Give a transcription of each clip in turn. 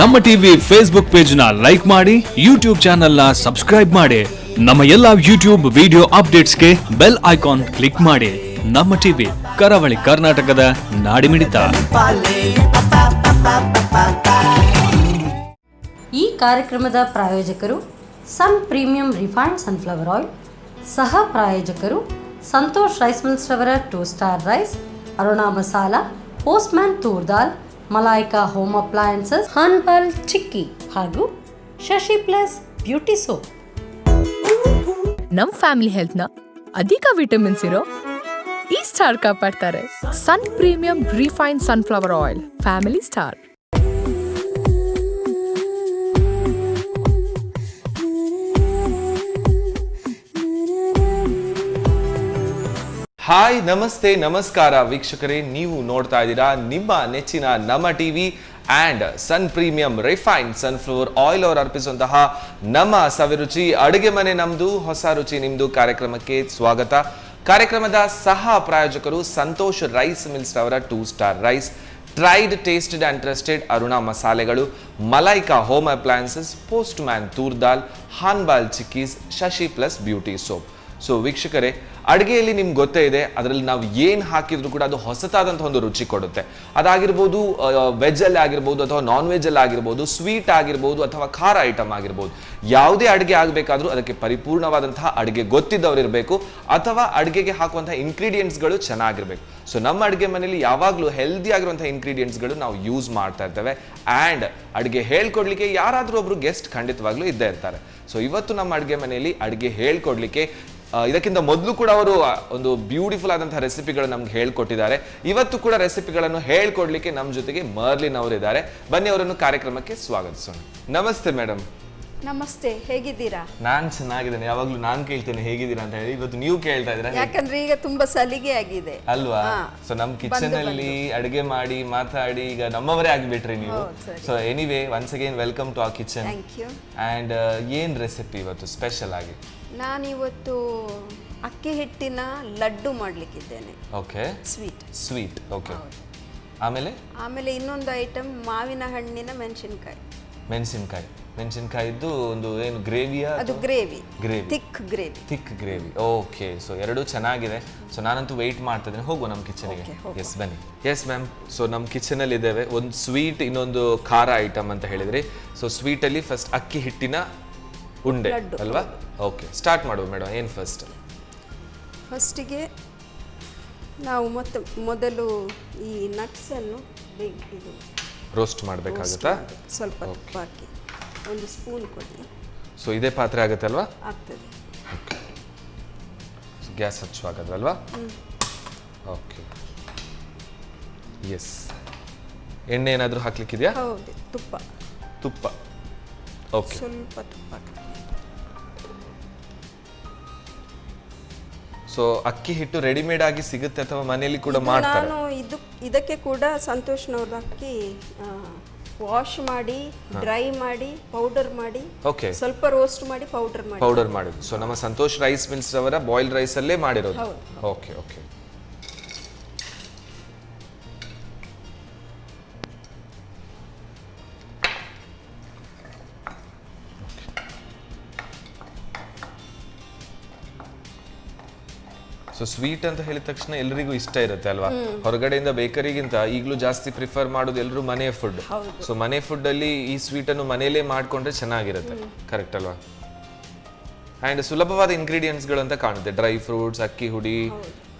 ನಮ್ಮ TV Facebook page ನ like ಮಾಡಿ, ಯೂಟ್ಯೂಬ್ ಚಾನೆಲ್ ನ ಸಬ್ಸ್ಕ್ರೈಬ್ ಮಾಡಿ. ನಮ್ಮ ಎಲ್ಲಾ ಯೂಟ್ಯೂಬ್ ವಿಡಿಯೋ ಅಪ್ಡೇಟ್ಸ್ಗೆ ಬೆಲ್ ಐಕಾನ್ ಕ್ಲಿಕ್ ಮಾಡಿ. ನಮ್ಮ ಟಿವಿ ಕರಾವಳಿ ಕರ್ನಾಟಕದ ನಾಡಿಮಿಡಿತ. ಈ ಕಾರ್ಯಕ್ರಮದ ಪ್ರಾಯೋಜಕರು Sun premium refined sunflower oil, ಸಹ ಪ್ರಾಯೋಜಕರು ಸಂತೋಷ್ ರೈಸ್ ಮಿಲ್ಸ್ ರವರ 2 star rice, Aruna masala, Postman toor dal, Malaika home appliances, ಹಾನ್ಬಾಲ್ ಚಿಕ್ಕಿ ಹಾಗೂ ಶಶಿ ಪ್ಲಸ್ ಬ್ಯೂಟಿ ಸೋಪ್. ನಮ್ ಫ್ಯಾಮಿಲಿ ಹೆಲ್ತ್ ನ ಅಧಿಕ ವಿಟಮಿನ್ಸ್ ಇರೋ ಈ ಸ್ಟಾರ್ ಕಾಪಾಡ್ತಾರೆ. Sun premium refined sunflower oil, family star. Hi, ನಮಸ್ತೆ, ನಮಸ್ಕಾರ ವೀಕ್ಷಕರೇ. ನೀವು ನೋಡ್ತಾ ಇದ್ದೀರಾ ನಿಮ್ಮ ನೆಚ್ಚಿನ ನಮ್ಮ TV and sun premium refined sunflower oil ಅವರು ಅರ್ಪಿಸುವಂತಹ ನಮ್ಮ ಸವಿರುಚಿ ಅಡುಗೆ ಮನೆ ನಮ್ದು, ಹೊಸ ರುಚಿ ನಿಮ್ದು ಕಾರ್ಯಕ್ರಮಕ್ಕೆ ಸ್ವಾಗತ. ಕಾರ್ಯಕ್ರಮದ ಸಹ ಪ್ರಾಯೋಜಕರು ಸಂತೋಷ್ ರೈಸ್ ಮಿಲ್ಸ್ ಅವರ 2 star rice, tried, tasted and trusted Aruna ಮಸಾಲೆಗಳು, Malaika home appliances, postman toor dal, ಹಾನ್ಬಾಲ್ chikkis, Shashi plus beauty soap. So ವೀಕ್ಷಕರೇ, ಅಡುಗೆಯಲ್ಲಿ ನಿಮ್ಗೆ ಗೊತ್ತೇ ಇದೆ, ಅದರಲ್ಲಿ ನಾವು ಏನು ಹಾಕಿದ್ರು ಕೂಡ ಅದು ಹೊಸತಾದಂಥ ಒಂದು ರುಚಿ ಕೊಡುತ್ತೆ. ಅದಾಗಿರ್ಬೋದು ವೆಜ್ಜಲ್ಲಿ ಆಗಿರ್ಬೋದು ಅಥವಾ ನಾನ್ ವೆಜ್ಜಲ್ಲಿ ಆಗಿರ್ಬೋದು, ಸ್ವೀಟ್ ಆಗಿರ್ಬೋದು ಅಥವಾ ಖಾರ ಐಟಮ್ ಆಗಿರ್ಬೋದು. ಯಾವುದೇ ಅಡುಗೆ ಆಗಬೇಕಾದ್ರೂ ಅದಕ್ಕೆ ಪರಿಪೂರ್ಣವಾದಂತಹ ಅಡುಗೆ ಗೊತ್ತಿದ್ದವ್ರು ಇರಬೇಕು, ಅಥವಾ ಅಡುಗೆಗೆ ಹಾಕುವಂತಹ ಇಂಗ್ರೀಡಿಯೆಂಟ್ಸ್ಗಳು ಚೆನ್ನಾಗಿರ್ಬೇಕು. ಸೊ ನಮ್ಮ ಅಡುಗೆ ಮನೆಯಲ್ಲಿ ಯಾವಾಗಲೂ ಹೆಲ್ದಿ ಆಗಿರುವಂತಹ ಇಂಗ್ರೀಡಿಯೆಂಟ್ಸ್ಗಳು ನಾವು ಯೂಸ್ ಮಾಡ್ತಾ ಇರ್ತೇವೆ. ಆ್ಯಂಡ್ ಅಡುಗೆ ಹೇಳ್ಕೊಡ್ಲಿಕ್ಕೆ ಯಾರಾದರೂ ಒಬ್ರು ಗೆಸ್ಟ್ ಖಂಡಿತವಾಗ್ಲೂ ಇದ್ದೇ ಇರ್ತಾರೆ. ಸೊ ಇವತ್ತು ನಮ್ಮ ಅಡುಗೆ ಮನೆಯಲ್ಲಿ ಅಡುಗೆ ಹೇಳ್ಕೊಡ್ಲಿಕ್ಕೆ ಇದಕ್ಕಿಂತ ಮೊದಲು ಕೂಡ ಅವರು ಒಂದು ಬ್ಯೂಟಿಫುಲ್ ಆದಂತಹ ರೆಸಿಪಿಗಳು ನಮ್ಗೆ ಹೇಳ್ಕೊಟ್ಟಿದ್ದಾರೆ. ಇವತ್ತು ಕೂಡ ರೆಸಿಪಿಗಳನ್ನು ಹೇಳ್ಕೊಡ್ಲಿಕ್ಕೆ ನಮ್ಮ ಜೊತೆಗೆ ಮರ್ಲಿನ್ ಅವರು ಇದ್ದಾರೆ. ಬನ್ನಿ ಅವರನ್ನು ಕಾರ್ಯಕ್ರಮಕ್ಕೆ ಸ್ವಾಗತಿಸೋಣ. ನಮಸ್ತೆ ಮೇಡಮ್. ನಮಸ್ತೆ, ಹೇಗಿದ್ದೀರಾ? ನಾನ್ ಚೆನ್ನಾಗಿದ್ದೇನೆ. ಯಾವಾಗ್ಲೂ ನಾನ್ ಕೇಳ್ತೇನೆ ಹೇಗಿದ್ದೀರಾ ಅಂತ ಹೇಳಿ, ಇವತ್ತು ನೀವು ಕೇಳ್ತಾ ಇದ್ದೀರಾ. ಯಾಕಂದ್ರೆ ಈಗ ತುಂಬಾ ಸಲಿಗೆ ಆಗಿದೆ ಅಲ್ವಾ? ಸೊ ನಮ್ ಕಿಚನ್ ಅಲ್ಲಿ ಅಡಿಗೆ ಮಾಡಿ ಮಾತಾಡಿ ಈಗ ನಮ್ಮವರೇ ಆಗಿಬಿಟ್ರಿ ನೀವು. So anyway, once again welcome to our kitchen. Thank you. And ಏನ್ ರೆಸಿಪಿ ಇವತ್ತು ಸ್ಪೆಷಲ್ ಆಗಿ? ನಾನಿವತ್ತು ಅಕ್ಕಿ ಹಿಟ್ಟಿನ ಲಡ್ಡು ಮಾಡ್ಲಿಕ್ಕಿದ್ದೇನೆ. Okay, sweet. ಓಕೆ, ಆಮೇಲೆ ಇನ್ನೊಂದು ಐಟಮ್ ಮಾವಿನ ಹಣ್ಣಿನ ಮೆಣಸಿನಕಾಯಿದ್ದು ಒಂದು ಏನು ಗ್ರೇವಿಯಾ? ಅದು gravy, thick gravy. Okay, so ಎರಡೂ ಚೆನ್ನಾಗಿದೆ. ಸೊ ನಾನಂತೂ ವೆಯ್ಟ್ ಮಾಡ್ತಾ ಇದ್ದೇನೆ. ಹೋಗುವ ನಮ್ಮ ಕಿಚನ್ಗೆ. ಎಸ್, ಬನ್ನಿ. Yes ma'am. ಸೊ ನಮ್ಮ ಕಿಚನಲ್ಲಿ ಇದ್ದೇವೆ. ಒಂದು ಸ್ವೀಟ್, ಇನ್ನೊಂದು ಖಾರ ಐಟಮ್ ಅಂತ ಹೇಳಿದ್ರಿ. ಸೊ ಸ್ವೀಟಲ್ಲಿ ಫಸ್ಟ್ ಅಕ್ಕಿ ಹಿಟ್ಟಿನ ಉಂಡೆ ಅಲ್ವಾ? ಓಕೆ, ಸ್ಟಾರ್ಟ್ ಮಾಡುವ ಮೇಡಮ್. ಏನು ಫಸ್ಟಿಗೆ ನಾವು ಮೊದಲು ಈ ನಟ್ಸನ್ನು ರೋಸ್ಟ್ ಮಾಡಬೇಕಾಗುತ್ತಾ? ಸ್ವಲ್ಪ ತುಪ್ಪ ಹಾಕಿ 1 ಸ್ಪೂನ್ ಕೊಡಿ. ಸೊ ಇದೇ ಪಾತ್ರೆ ಆಗುತ್ತೆ ಅಲ್ವಾ? ಆಗ್ತದೆ. ಓಕೆ, ಗ್ಯಾಸ್ ಹಚ್ಚುವಾಗಲ್ವಾ? Okay, yes. ಎಣ್ಣೆ ಏನಾದರೂ ಹಾಕ್ಲಿಕ್ಕಿದೆಯಾ? ಹೌದು, ತುಪ್ಪ. ಓಕೆ, ಸ್ವಲ್ಪ ತುಪ್ಪ. ಸೊ ಅಕ್ಕಿ ಹಿಟ್ಟು ರೆಡಿಮೇಡ್ ಆಗಿ ಸಿಗುತ್ತೆ ಅಥವಾ ಮನೆಯಲ್ಲಿ ಕೂಡ ಮಾಡ್ತಾರೆ? ನಾನು ಇದಕ್ಕೆ ಕೂಡ ಸಂತೋಷ್ನವ್ರ ಅಕ್ಕಿ ವಾಶ್ ಮಾಡಿ, ಡ್ರೈ ಮಾಡಿ, ಪೌಡರ್ ಮಾಡಿ, ಓಕೆ, ಸ್ವಲ್ಪ ರೋಸ್ಟ್ ಮಾಡಿ ಪೌಡರ್ ಮಾಡಿ. ಸೊ ನಮ್ಮ ಸಂತೋಷ್ ರೈಸ್ ಮಿಲ್ಸ್ ಅವರ ಬಾಯ್ಲ್ಡ್ ರೈಸ್ ಅಲ್ಲೇ ಮಾಡಿರೋದು. ಓಕೆ. ಸೊ ಸ್ವೀಟ್ ಅಂತ ಹೇಳಿದ ತಕ್ಷಣ ಎಲ್ಲರಿಗೂ ಇಷ್ಟ ಇರುತ್ತೆ ಅಲ್ವಾ? ಹೊರಗಡೆಯಿಂದ ಬೇಕರಿಗಿಂತ ಈಗಲೂ ಜಾಸ್ತಿ ಪ್ರಿಫರ್ ಮಾಡೋದು ಎಲ್ಲರೂ ಮನೆ ಫುಡ್. ಸೊ ಮನೆ ಫುಡ್ ಅಲ್ಲಿ ಈ ಸ್ವೀಟ್ ಅನ್ನು ಮನೆಯಲ್ಲೇ ಮಾಡ್ಕೊಂಡ್ರೆ ಚೆನ್ನಾಗಿರುತ್ತೆ. ಕರೆಕ್ಟ್ ಅಲ್ವಾ? ಅಂಡ್ ಸುಲಭವಾದ ಇಂಗ್ರೀಡಿಯೆಂಟ್ಸ್ ಗಳು ಅಂತ ಕಾಣುತ್ತೆ. ಡ್ರೈ ಫ್ರೂಟ್ಸ್, ಅಕ್ಕಿ ಹುಡಿ,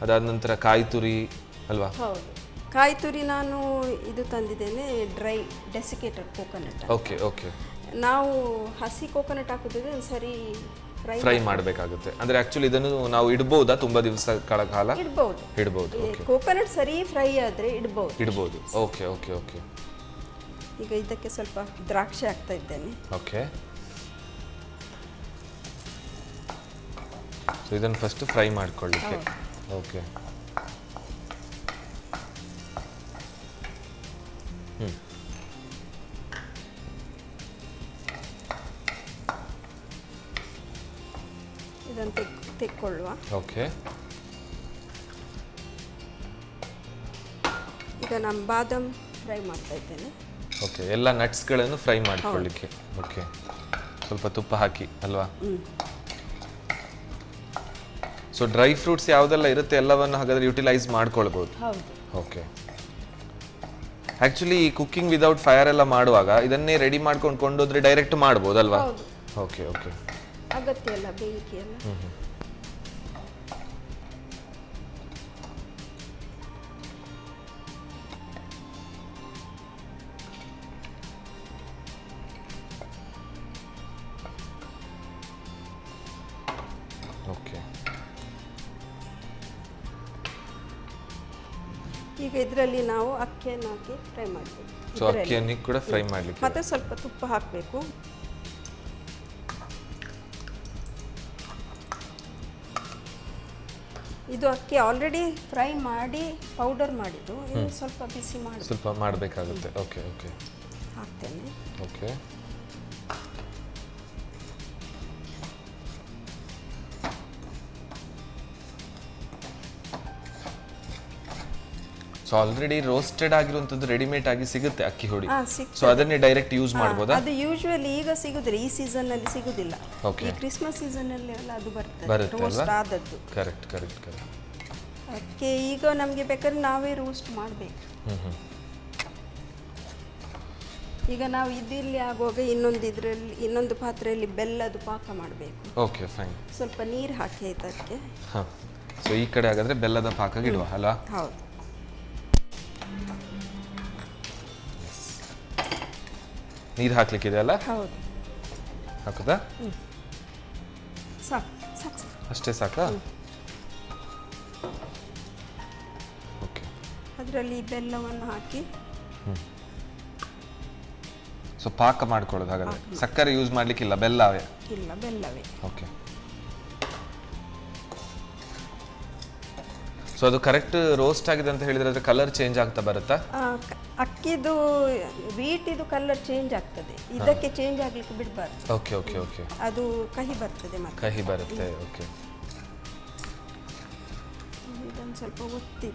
ಅದಾದ ನಂತರ ಕಾಯಿ ತುರಿ ಅಲ್ವಾ? ಕಾಯಿ ತುರಿ ನಾನು ಇದು ತಂದಿದ್ದೇನೆ, ಡ್ರೈ ಡೆಸಿಕೇಟೆಡ್ ಕೋಕೋನಟ್. ಓಕೆ. ನಾವು ಹಸಿ ಕೋಕೋನಟ್ ಹಾಕುದಿದ್ರೆ ಸರಿ ಫ್ರೈ ಮಾಡಬೇಕಾಗುತ್ತೆ. ಅಂದ್ರೆ ಆಕ್ಚುಲಿ ಇದನ್ನು ನಾವು ಇಡಬಹುದಾ ತುಂಬಾ ದಿವಸಗಳ ಕಾಲ? ಇಡಬಹುದು. ಕೋಕೋನಟ್ ಸರಿ ಫ್ರೈ ಆದ್ರೆ ಇಡಬಹುದು. ಓಕೆ. ಈಗ ಇದಕ್ಕೆ ಸ್ವಲ್ಪ ದ್ರಾಕ್ಷಿ ಹಾಕ್ತಾ ಇದ್ದೇನೆ. ಓಕೆ, ಸೊ ಇದನ್ನು ಫಸ್ಟ್ ಫ್ರೈ ಮಾಡ್ಕೊಳ್ಳಿಕ್ಕೆ. ಓಕೆ, ಇದನ್ನು ತೆಕ್ಕೊಳ್ಳುವ. ಓಕೆ, ಈಗ ನಮ್ಮ ಬಾದಾಮ್ ಫ್ರೈ ಮಾಡ್ತಾ ಇದ್ದೇನೆ. ಓಕೆ, ಎಲ್ಲ ನಟ್ಸ್ಗಳನ್ನು ಫ್ರೈ ಮಾಡ್ಕೊಳ್ಳಿಕ್ಕೆ. ಓಕೆ, ಸ್ವಲ್ಪ ತುಪ್ಪ ಹಾಕಿ ಅಲ್ವಾ? ಸೊ ಡ್ರೈ ಫ್ರೂಟ್ಸ್ ಯಾವುದೆಲ್ಲ ಇರುತ್ತೆ ಎಲ್ಲವನ್ನು ಹಾಗಾದ್ರೆ ಯುಟಿಲೈಸ್ ಮಾಡ್ಕೊಳ್ಬೋದು. ಹೌದು. Okay, actually cooking without fire ಎಲ್ಲ ಮಾಡುವಾಗ ಇದನ್ನೇ ರೆಡಿ ಮಾಡ್ಕೊಂಡು ಕೊಂಡೋದ್ರೆ ಡೈರೆಕ್ಟ್ ಮಾಡ್ಬೋದಲ್ವಾ? ಹೌದು. ಓಕೆ ಓಕೆ, ಅಗತ್ಯ ಎಲ್ಲ ಬೆಂಕಿ ಎಲ್ಲ. ಓಕೆ. ಈಗ ಇದರಲ್ಲಿ ನಾವು ಅಕ್ಕಿಯನ್ನು ಹಾಕಿ ಫ್ರೈ ಮಾಡಬೇಕು. ಸೊ ಅಕ್ಕಿಯನ್ನು ಕೂಡ ಫ್ರೈ ಮಾಡ್ಲಿಕ್ಕೆ ಮತ್ತೆ ಸ್ವಲ್ಪ ತುಪ್ಪ ಹಾಕಬೇಕು. ಇದು ಅಕ್ಕಿ ಆಲ್ರೆಡಿ ಫ್ರೈ ಮಾಡಿ ಪೌಡರ್ ಮಾಡಿದ್ದು, ಇದು ಸ್ವಲ್ಪ ಬಿಸಿ ಮಾಡಿ ಸ್ವಲ್ಪ ಮಾಡಬೇಕಾಗುತ್ತೆ. ಓಕೆ ಓಕೆ, ಹಾಕ್ತೇನೆ. ಓಕೆ. ಸೊ ಆಲ್ರೆಡಿ ರೋಸ್ಟೆಡ್ ಆಗಿರುವಂತದ್ದು ರೆಡಿಮೇಡ್ ಆಗಿ ಸಿಗುತ್ತೆ ಅಕ್ಕಿ ಹುಡಿ. ಸಿಗ್ತದೆ. ಸೊ ಅದನ್ನೇ ಡೈರೆಕ್ಟ್ ಯೂಸ್ ಮಾಡ್ಬೋದಾ? ಅದು ಯೂಶುವಲಿ ಈಗ ಸಿಗುದಿಲ್ಲ, ಈ ಸೀಸನ್ ಅಲ್ಲಿ ಸಿಗುದಿಲ್ಲ. Okay. ಈ ಕ್ರಿಸ್ಮಸ್ ಸೀಸನ್ ಅಲ್ಲಿ ಎಲ್ಲ ಅದು ಬರ್ತದೆ ಬರುತ್ತೆ ರೋಸ್ಟ್ ಅಲ್ವಾ? ಆದದ್ದು. Correct correct correct. ಅದಕ್ಕೆ ಈಗ ನಮಗೆ ಬೇಕಾದ್ರೆ ನಾವೇ ರೋಸ್ಟ್ ಮಾಡಬೇಕು. ಈಗ ನಾವು ಇದಿಲ್ಲಿ ಆಗುವಾಗ ಇನ್ನೊಂದು ಪಾತ್ರೆಯಲ್ಲಿ ಬೆಲ್ಲದ ಪಾಕ ಮಾಡಬೇಕು. Okay fine. ಸ್ವಲ್ಪ ನೀರು ಹಾಕಿ ಇದಕ್ಕೆ. ಹಾಂ, ಸೊ ಈ ಕಡೆ ಹಾಗಾದ್ರೆ ಬೆಲ್ಲದ ಪಾಕ ಇಡುವ ಅಲ್ಲ? ಹೌದು. ನೀರು ಹಾಕ್ಲಿಕ್ಕಿದೆ ಅಲ್ಲ? ಹೌದು. ಹಾಕುದಾ? ಸಾಕು ಸಾಕು ಸಾಕು. ಅಷ್ಟೇ ಸಾಕಾ? ಓಕೆ. ಅದರಲ್ಲಿ ಬೆಲ್ಲವನ್ನು ಹಾಕಿ ಸೊ ಪಾಕ ಮಾಡ್ಕೊಳ್ಳೋದು ಹಾಗಾದ್ರೆ. ಸಕ್ಕರೆ ಯೂಸ್ ಮಾಡ್ಲಿಕ್ಕಿಲ್ಲ, ಬೆಲ್ಲವೇ? ಇಲ್ಲ, ಬೆಲ್ಲವೇ. ಓಕೆ. ಸೊ ಅದು ಕರೆಕ್ಟ್ ರೋಸ್ಟ್ ಆಗಿದೆ ಅಂತ ಹೇಳಿದ್ರೆ ಅದ್ರ ಕಲರ್ ಚೇಂಜ್ ಆಗ್ತಾ ಬರುತ್ತಾ? ಅಕ್ಕಿದು ವೀಟಿದು ಕಲರ್ ಚೇಂಜ್ ಆಗ್ತದೆ, ಇದಕ್ಕೆ ಚೇಂಜ್ ಆಗ್ಲಿಕ್ಕೆ ಬಿಡಬಾರ್ದು. Okay okay okay. ಅದು ಕಹಿ ಬರ್ತದೆ ಮತ್ತೆ. ಕಹಿ ಬರುತ್ತೆ. ಓಕೆ. ಇದನ್ನು ಸ್ವಲ್ಪ ಒತ್ತಿ.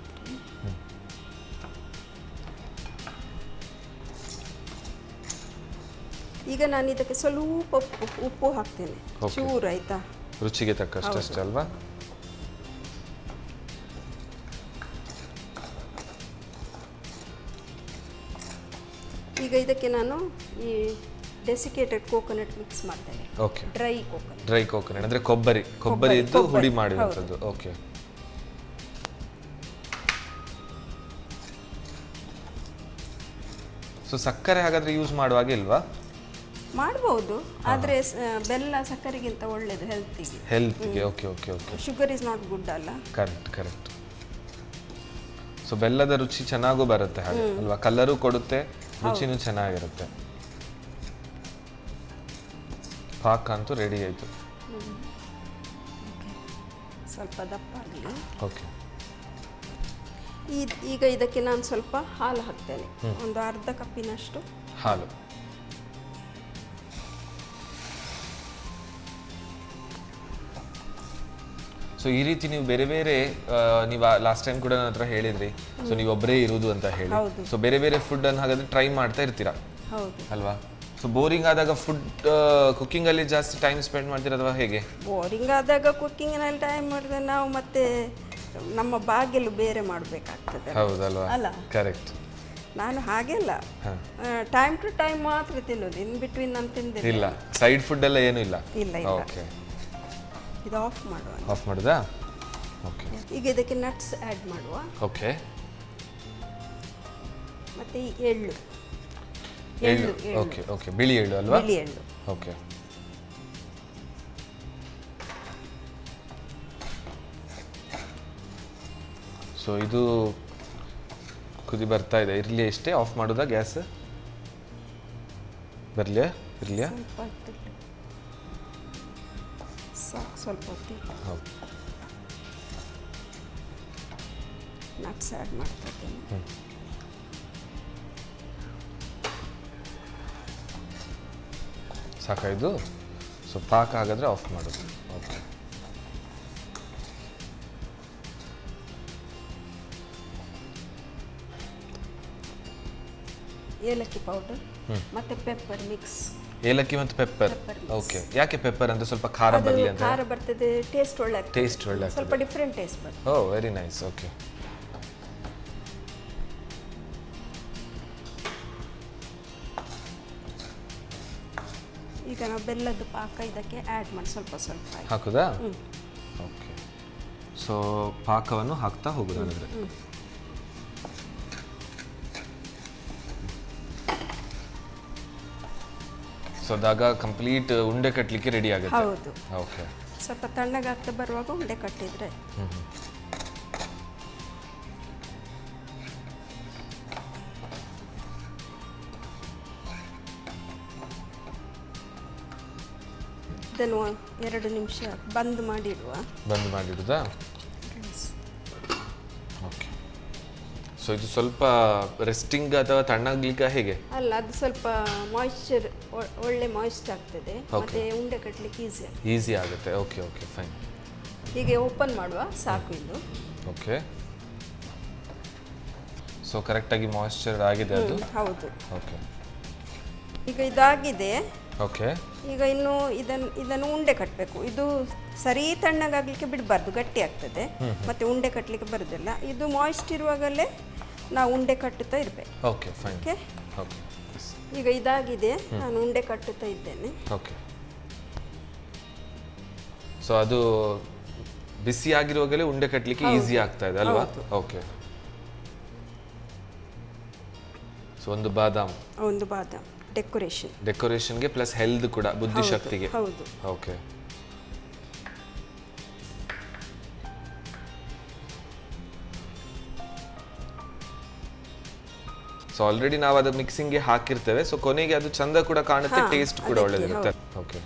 ಈಗ ನಾನು ಇದಕ್ಕೆ ಸ್ವಲ್ಪ ಉಪ್ಪು ಹಾಕ್ತೇನೆ, ಚೂರು, ಆಯ್ತಾ? ರುಚಿಗೆ ತಕ್ಕಷ್ಟು ಅಷ್ಟೇ ಅಲ್ವಾ? ಈಗ ಇದಕ್ಕೆ ನಾನು ಈ ಡೆಸಿಕೇಟೆಡ್ ಕೋಕೋನಟ್ ಮಿಕ್ಸ್ ಮಾಡ್ತೇನೆ. ಓಕೆ. ಡ್ರೈ ಕೋಕೋನಟ್ ಅಂದ್ರೆ ಕೊಬ್ಬರಿ ಇದ್ದು ಹುಡಿ ಮಾಡಿರುವಂಥದ್ದು. ಓಕೆ. ಸೊ ಸಕ್ಕರೆ ಹಾಗಾದ್ರೆ ಯೂಸ್ ಮಾಡುವಾಗ ಇಲ್ವಾ? ಮಾಡಬಹುದು, ಆದರೆ ಬೆಲ್ಲ ಸಕ್ಕರೆಗಿಂತ ಒಳ್ಳೆಯದು ಹೆಲ್ತಿಗೆ. Okay okay okay. Sugar is not good ಅಲ್ಲ? Correct correct. ಸೊ ಬೆಲ್ಲದ ರುಚಿ ಚೆನ್ನಾಗೂ ಬರುತ್ತೆ ಹಾಗೆ ಅಲ್ವಾ? ಕಲರು ಕೊಡುತ್ತೆ, ರುಚಿನೂ ಚೆನ್ನಾಗಿರುತ್ತೆ. ಪಾಕ ಅಂತೂ ರೆಡಿ ಆಯಿತು. ಸ್ವಲ್ಪ ದಪ್ಪ ಆಗಲಿ. ಓಕೆ. ಈಗ ಇದಕ್ಕೆ ನಾನು ಸ್ವಲ್ಪ ಹಾಲು ಹಾಕ್ತೇನೆ, ಒಂದು ಅರ್ಧ ಕಪ್ಪಿನಷ್ಟು ಹಾಲು. ಸೊ ಈ ರೀತಿ ನೀವು ಬೇರೆ ಬೇರೆ ನೀವು ಲಾಸ್ಟ್ ಟೈಮ್ ಕೂಡ ನನ್ನ ಹತ್ರ ಹೇಳಿದ್ರಿ, ಸೊ ನೀವು ಒಬ್ಬರೇ ಇರುವುದು ಅಂತ ಹೇಳಿ. ಸೊ ಬೇರೆ ಬೇರೆ ಫುಡ್ ಅನ್ನು ಹಾಗಾದ್ರೆ ಟ್ರೈ ಮಾಡ್ತಾ ಇರ್ತೀರಾ ಅಲ್ವಾ? ಸೊ ಬೋರಿಂಗ್ ಆದಾಗ ಫುಡ್ ಕುಕಿಂಗ್ ಅಲ್ಲಿ ಜಾಸ್ತಿ ಟೈಮ್ ಸ್ಪೆಂಡ್ ಮಾಡ್ತೀರಾ ಅಥವಾ ಹೇಗೆ? ಬೋರಿಂಗ್ ಆದಾಗ ಕುಕ್ಕಿಂಗ್ನಲ್ಲಿ ಟೈಮ್ ಮಾಡಿದ್ರೆ ನಾವು ಮತ್ತೆ ನಮ್ಮ ಬಾಗಿಲು ಬೇರೆ ಮಾಡಬೇಕಾಗ್ತದೆ. ಹೌದಲ್ವಾ? ಅಲ್ಲ, ಕರೆಕ್ಟ್. ನಾನು ಹಾಗೆಲ್ಲ ಟೈಮ್ ಟು ಟೈಮ್ ಮಾತ್ರ ತಿನ್ನೋದು, ಇನ್ ಬಿಟ್ವೀನ್ ನಾನು ತಿಂದಿಲ್ಲ. ಇಲ್ಲ, ಸೈಡ್ ಫುಡ್ ಎಲ್ಲ ಏನೂ ಇಲ್ಲ? ಇಲ್ಲ. ಓಕೆ. ಇದು ಆಫ್ ಮಾಡುವ. ಆಫ್ ಮಾಡುದಾ? ಓಕೆ. ಈಗ ಇದಕ್ಕೆ ನಟ್ಸ್ ಆ್ಯಡ್ ಮಾಡುವ. ಓಕೆ. ಮತ್ತೆ ಈ ಎಳ್ಳು. Okay okay. ಬಿಳಿ ಎಳ್ಳು ಅಲ್ವಾ? ಬಿಳಿ ಎಳ್ಳು. ಓಕೆ. ಸೊ ಇದು ಕುದಿ ಬರ್ತಾ ಇದೆ. ಇರ್ಲಿ ಅಷ್ಟೇ, ಆಫ್ ಮಾಡೋದಾ ಗ್ಯಾಸ್? ಬರ್ಲಿಯಾ? ಇರ್ಲಿಯಾ? ಸ್ವಲ್ಪ ಹೊತ್ತಿ ಹೌದು. ನಟ್ಸ್ ಆ್ಯಡ್ ಮಾಡ್ತಾ ಇದ್ದೇನೆ. ಸಾಕಾಯ್ತು. ಸೊ ಪಾಕ ಹಾಗಾದ್ರೆ ಆಫ್ ಮಾಡೋದು. ಓಕೆ. ಏಲಕ್ಕಿ ಪೌಡರ್ ಮತ್ತು ಪೆಪ್ಪರ್ ಮಿಕ್ಸ್. ಏಲಕ್ಕಿ ಮತ್ತು ಪೆಪ್ಪರ್. ಓಕೆ, ಯಾಕೆ ಪೆಪ್ಪರ್ ಅಂತ? ಸ್ವಲ್ಪ ಖಾರ ಬರಲಿ ಅಂತ. ಖಾರ ಬರ್ತದೆ, ಟೇಸ್ಟ್ ಒಳ್ಳೆ ಆಗ್ತದೆ. ಟೇಸ್ಟ್ ಒಳ್ಳೆ ಆಗ್ತದೆ. ಸ್ವಲ್ಪ ಡಿಫ್ರೆಂಟ್ ಟೇಸ್ಟ್ ಬರ್ತದೆ. ಓ ವೆರಿ ನೈಸ್. ಓಕೆ, ಈಗ ನಾವು ಬೆಲ್ಲದ ಪಾಕ ಇದಕ್ಕೆ ಆ್ಯಡ್ ಮಾಡಿ ಸ್ವಲ್ಪ ಸ್ವಲ್ಪ ಹಾಕುದಾ? ಓಕೆ, ಸೊ ಪಾಕವನ್ನು ಹಾಕ್ತಾ ಹೋಗುದು ಹಾಗಾದ್ರೆ. ಸೊ ಅದಾಗ ಕಂಪ್ಲೀಟ್ ಉಂಡೆ ಕಟ್ಟಲಿಕ್ಕೆ ರೆಡಿ ಆಗುತ್ತೆ. ಹೌದು. ಓಕೆ, ಸ್ವಲ್ಪ ತಣ್ಣಗಾಗ್ತಾ ಬರುವಾಗ ಉಂಡೆ ಕಟ್ಟಿದ್ರೆ. ಇದನ್ನು 2 ನಿಮಿಷ ಬಂದ್ ಮಾಡಿಡುವ. ಬಂದ್ ಮಾಡಿಡುದಾ? ಓಕೆ, ಸೊ ಇದು ಸ್ವಲ್ಪ ರೆಸ್ಟಿಂಗ್ ಅಥವಾ ತಣ್ಣಗ್ಲಿಕ್ಕೆ ಹೇಗೆ? ಅಲ್ಲ, ಅದು ಸ್ವಲ್ಪ ಮಾಯಿಶ್ಚರ್, ಒಳ್ಳೆ ಮಾಯಿಸ್ಟ್ ಆಗ್ತದೆ, ಮತ್ತೆ ಉಂಡೆ ಕಟ್ಟಲಿಕ್ಕೆ ಈಸಿ ಆಗುತ್ತೆ. Okay okay fine. ಹೀಗೆ ಓಪನ್ ಮಾಡುವ, ಸಾಕು ಇದು. ಓಕೆ, ಸೊ ಕರೆಕ್ಟಾಗಿ ಮಾಯಿಶ್ಚರ್ ಆಗಿದೆ ಅದು? ಹೌದು. ಓಕೆ, ಈಗ ಇದಾಗಿದೆ. ಓಕೆ, ಈಗ ಇನ್ನು ಇದನ್ನು ಉಂಡೆ ಕಟ್ಟಬೇಕು. ಇದು ಸರಿ ತಣ್ಣಗಾಗಲಿಕ್ಕೆ ಬಿಡಬಾರ್ದು, ಗಟ್ಟಿ ಆಗ್ತದೆ, ಮತ್ತೆ ಉಂಡೆ ಕಟ್ಟಲಿಕ್ಕೆ ಬರೋದಿಲ್ಲ. ಇದು ಮಾಯಿಸ್ಟ್ ಇರುವಾಗಲೇ ನಾವು ಉಂಡೆ ಕಟ್ಟುತ್ತಾ ಇರಬೇಕು. Okay fine. ಓಕೆ, ಓಕೆ, ಈಗ ಇದಾಗಿದೆ, ನಾನು ಉಂಡೆ ಕಟ್ಟುತ್ತಾ ಇದ್ದೇನೆ. ಓಕೆ, ಸೊ ಅದು ಬಿಸಿ ಆಗಿರುವಾಗಲೇ ಉಂಡೆ ಕಟ್ಟಲಿಕ್ಕೆ ಈಸಿ ಆಗ್ತಾ ಇದೆ ಅಲ್ವಾ? ಓಕೆ, ಸೊ ಒಂದು ಬಾದಾಮ್ ಡೆಕೋರೇಷನ್ಗೆ ಪ್ಲಸ್ ಹೆಲ್ತ್ ಕೂಡ, ಬುದ್ಧಿಶಕ್ತಿಗೆ. ಹೌದು. ಓಕೆ, ಸೊ ಆಲ್ರೆಡಿ ನಾವು ಅದು ಮಿಕ್ಸಿಂಗ್ಗೆ ಹಾಕಿರ್ತೇವೆ, ಸೊ ಕೊನೆಗೆ ಅದು ಚಂದ ಕೂಡ ಕಾಣುತ್ತೆ, ಟೇಸ್ಟ್ ಕೂಡ ಒಳ್ಳೆದಿರುತ್ತೆ. ಓಕೆ,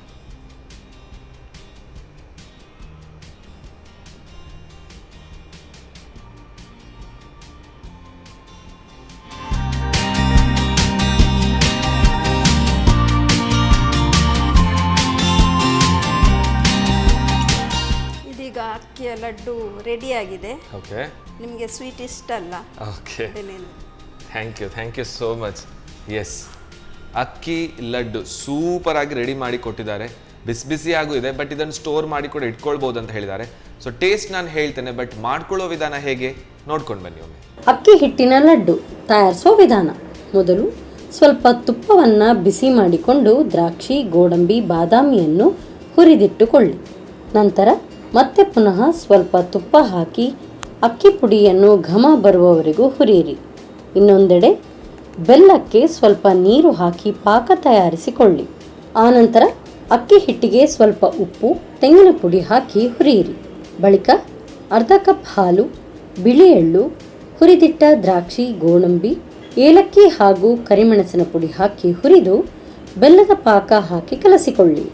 ಇದೀಗ ಅಕ್ಕಿಯ ಲಡ್ಡು ರೆಡಿ ಆಗಿದೆ. ಓಕೆ, ನಿಮಗೆ ಸ್ವೀಟ್ ಇಷ್ಟ ಅಲ್ಲ? Okay, thank you so much. Yes, ಅಕ್ಕಿ ಲಡ್ಡು ಸೂಪರ್ ಆಗಿ ರೆಡಿ ಮಾಡಿ ಕೊಟ್ಟಿದ್ದಾರೆ. ಬಿಸಿ ಬಿಸಿ ಆಗೂ ಇದೆ, ಬಟ್ ಇದನ್ನು ಸ್ಟೋರ್ ಮಾಡಿ ಕೂಡ ಇಟ್ಕೊಳ್ಬೋದು ಅಂತ ಹೇಳಿದ್ದಾರೆ. ಸೊ ಟೇಸ್ಟ್ ನಾನು ಹೇಳ್ತೇನೆ, ಬಟ್ ಮಾಡ್ಕೊಳ್ಳೋ ವಿಧಾನ ಹೇಗೆ ನೋಡ್ಕೊಂಡು ಬನ್ನಿ ಒಮ್ಮೆ. ಅಕ್ಕಿ ಹಿಟ್ಟಿನ ಲಡ್ಡು ತಯಾರಿಸುವ ವಿಧಾನ: ಮೊದಲು ಸ್ವಲ್ಪ ತುಪ್ಪವನ್ನು ಬಿಸಿ ಮಾಡಿಕೊಂಡು ದ್ರಾಕ್ಷಿ, ಗೋಡಂಬಿ, ಬಾದಾಮಿಯನ್ನು ಹುರಿದಿಟ್ಟುಕೊಳ್ಳಿ. ನಂತರ ಮತ್ತೆ ಪುನಃ ಸ್ವಲ್ಪ ತುಪ್ಪ ಹಾಕಿ ಅಕ್ಕಿ ಪುಡಿಯನ್ನು ಘಮ ಬರುವವರೆಗೂ ಹುರಿಯಿರಿ. ಇನ್ನೊಂದೆಡೆ ಬೆಲ್ಲಕ್ಕೆ ಸ್ವಲ್ಪ ನೀರು ಹಾಕಿ ಪಾಕ ತಯಾರಿಸಿಕೊಳ್ಳಿ. ಆನಂತರ ಅಕ್ಕಿ ಹಿಟ್ಟಿಗೆ ಸ್ವಲ್ಪ ಉಪ್ಪು, ತೆಂಗಿನ ಪುಡಿ ಹಾಕಿ ಹುರಿಯಿರಿ. ಬಳಿಕ ಅರ್ಧ ಕಪ್ ಹಾಲು, ಬಿಳಿ ಎಳ್ಳು, ಹುರಿದಿಟ್ಟ ದ್ರಾಕ್ಷಿ, ಗೋಡಂಬಿ, ಏಲಕ್ಕಿ ಹಾಗೂ ಕರಿಮೆಣಸಿನ ಪುಡಿ ಹಾಕಿ ಹುರಿದು ಬೆಲ್ಲದ ಪಾಕ ಹಾಕಿ ಕಲಸಿಕೊಳ್ಳಿ.